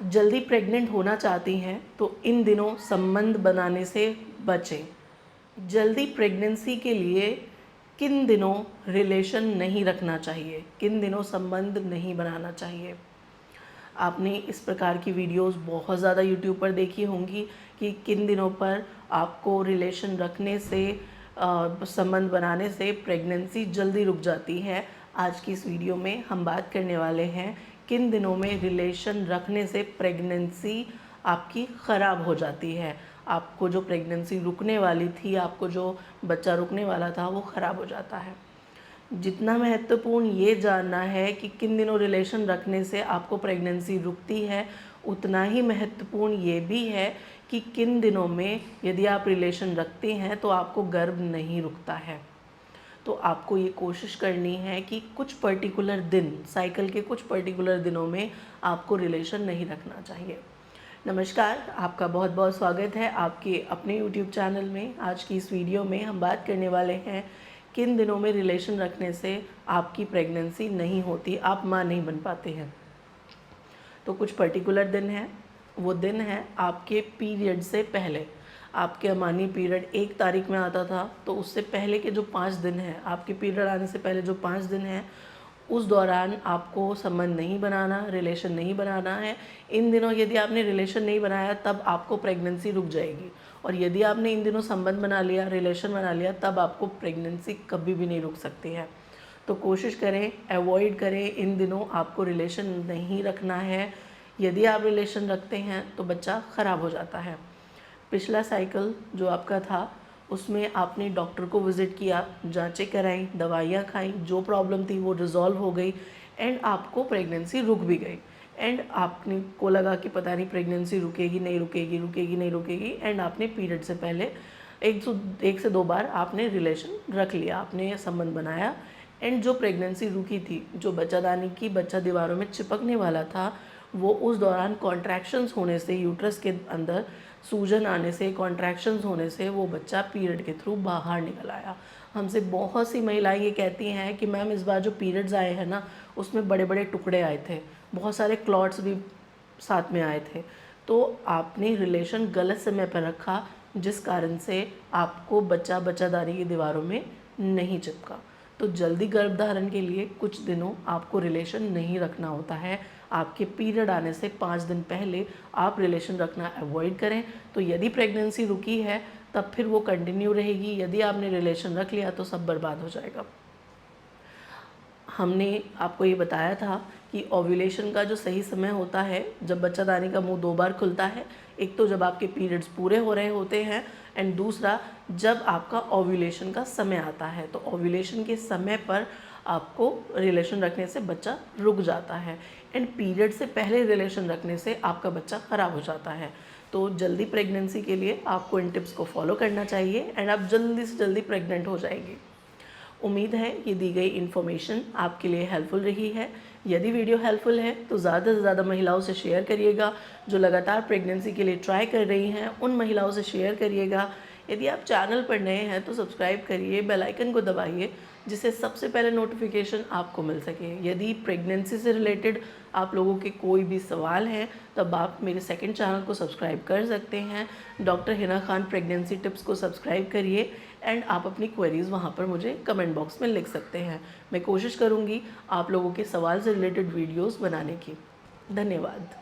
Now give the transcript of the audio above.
जल्दी प्रेग्नेंट होना चाहती हैं तो इन दिनों संबंध बनाने से बचें। जल्दी प्रेगनेंसी के लिए किन दिनों रिलेशन नहीं रखना चाहिए, किन दिनों संबंध नहीं बनाना चाहिए। आपने इस प्रकार की वीडियोस बहुत ज़्यादा यूट्यूब पर देखी होंगी कि किन दिनों पर आपको रिलेशन रखने से संबंध बनाने से प्रेगनेंसी जल्दी रुक जाती है। आज की इस वीडियो में हम बात करने वाले हैं किन दिनों में रिलेशन रखने से प्रेगनेंसी आपकी ख़राब हो जाती है। आपको जो प्रेगनेंसी रुकने वाली थी, आपको जो बच्चा रुकने वाला था, वो ख़राब हो जाता है। जितना महत्वपूर्ण ये जानना है कि किन दिनों रिलेशन रखने से आपको प्रेगनेंसी रुकती है, उतना ही महत्वपूर्ण ये भी है कि किन दिनों में यदि आप रिलेशन रखते हैं तो आपको गर्भ नहीं रुकता है। तो आपको ये कोशिश करनी है कि कुछ पर्टिकुलर दिन, साइकिल के कुछ पर्टिकुलर दिनों में आपको रिलेशन नहीं रखना चाहिए। नमस्कार, आपका बहुत बहुत स्वागत है आपके अपने YouTube चैनल में। आज की इस वीडियो में हम बात करने वाले हैं किन दिनों में रिलेशन रखने से आपकी प्रेगनेंसी नहीं होती, आप माँ नहीं बन पाते हैं। तो कुछ पर्टिकुलर दिन हैं, वो दिन है आपके पीरियड से पहले। आपके अमानी पीरियड 1 तारीख में आता था, तो उससे पहले के जो 5 दिन हैं, आपके पीरियड आने से पहले जो 5 दिन हैं, उस दौरान आपको संबंध नहीं बनाना, रिलेशन नहीं बनाना है। इन दिनों यदि आपने रिलेशन नहीं बनाया तब आपको प्रेगनेंसी रुक जाएगी, और यदि आपने इन दिनों संबंध बना लिया, रिलेशन बना लिया, तब आपको प्रेगनेंसी कभी भी नहीं रुक सकती है। तो कोशिश करें, अवॉइड करें, इन दिनों आपको रिलेशन नहीं रखना है। यदि आप रिलेशन रखते हैं तो बच्चा ख़राब हो जाता है। पिछला साइकिल जो आपका था उसमें आपने डॉक्टर को विज़िट किया, जांचें कराई, दवाइयाँ खाई, जो प्रॉब्लम थी वो रिज़ॉल्व हो गई एंड आपको प्रेगनेंसी रुक भी गई। एंड आपने को लगा कि पता नहीं प्रेगनेंसी रुकेगी नहीं रुकेगी, रुकेगी नहीं रुकेगी, एंड आपने पीरियड से पहले एक से दो बार आपने रिलेशन रख लिया, आपने संबंध बनाया, एंड जो प्रेगनेंसी रुकी थी, जो बच्चादानी की बच्चा दीवारों में चिपकने वाला था, वो उस दौरान कॉन्ट्रैक्शंस होने से, यूट्रस के अंदर सूजन आने से, कॉन्ट्रैक्शंस होने से वो बच्चा पीरियड के थ्रू बाहर निकल आया। हमसे बहुत सी महिलाएं ये कहती हैं कि मैम इस बार जो पीरियड्स आए हैं ना, उसमें बड़े बड़े टुकड़े आए थे, बहुत सारे क्लॉट्स भी साथ में आए थे। तो आपने रिलेशन गलत समय पर रखा, जिस कारण से आपको बच्चादानी की दीवारों में नहीं चिपका। तो जल्दी गर्भधारण के लिए कुछ दिनों आपको रिलेशन नहीं रखना होता है। आपके पीरियड आने से 5 दिन पहले आप रिलेशन रखना अवॉइड करें। तो यदि प्रेगनेंसी रुकी है तब फिर वो कंटिन्यू रहेगी, यदि आपने रिलेशन रख लिया तो सब बर्बाद हो जाएगा। हमने आपको ये बताया था कि ओव्यूलेशन का जो सही समय होता है, जब बच्चादानी का मुंह 2 बार खुलता है, एक तो जब आपके पीरियड्स पूरे हो रहे होते हैं, एंड दूसरा जब आपका ओव्यूलेशन का समय आता है। तो ओव्यूलेशन के समय पर आपको रिलेशन रखने से बच्चा रुक जाता है, एंड पीरियड से पहले रिलेशन रखने से आपका बच्चा ख़राब हो जाता है। तो जल्दी प्रेगनेंसी के लिए आपको इन टिप्स को फॉलो करना चाहिए एंड आप जल्दी से जल्दी प्रेग्नेंट हो जाएंगे। उम्मीद है कि दी गई इन्फॉर्मेशन आपके लिए हेल्पफुल रही है। यदि वीडियो हेल्पफुल है तो ज़्यादा से ज़्यादा महिलाओं से शेयर करिएगा। जो लगातार प्रेगनेंसी के लिए ट्राई कर रही हैं उन महिलाओं से शेयर करिएगा। यदि आप चैनल पर नए हैं तो सब्सक्राइब करिए, बेल आइकन को दबाइए, जिससे सबसे पहले नोटिफिकेशन आपको मिल सके। यदि प्रेगनेंसी से रिलेटेड आप लोगों के कोई भी सवाल हैं तब आप मेरे सेकंड चैनल को सब्सक्राइब कर सकते हैं। Doctor Hina Khan pregnancy tips को सब्सक्राइब करिए एंड आप अपनी क्वेरीज़ वहाँ पर मुझे कमेंट बॉक्स में लिख सकते हैं। मैं कोशिश करूँगी आप लोगों के सवाल से रिलेटेड वीडियोज़ बनाने की। धन्यवाद।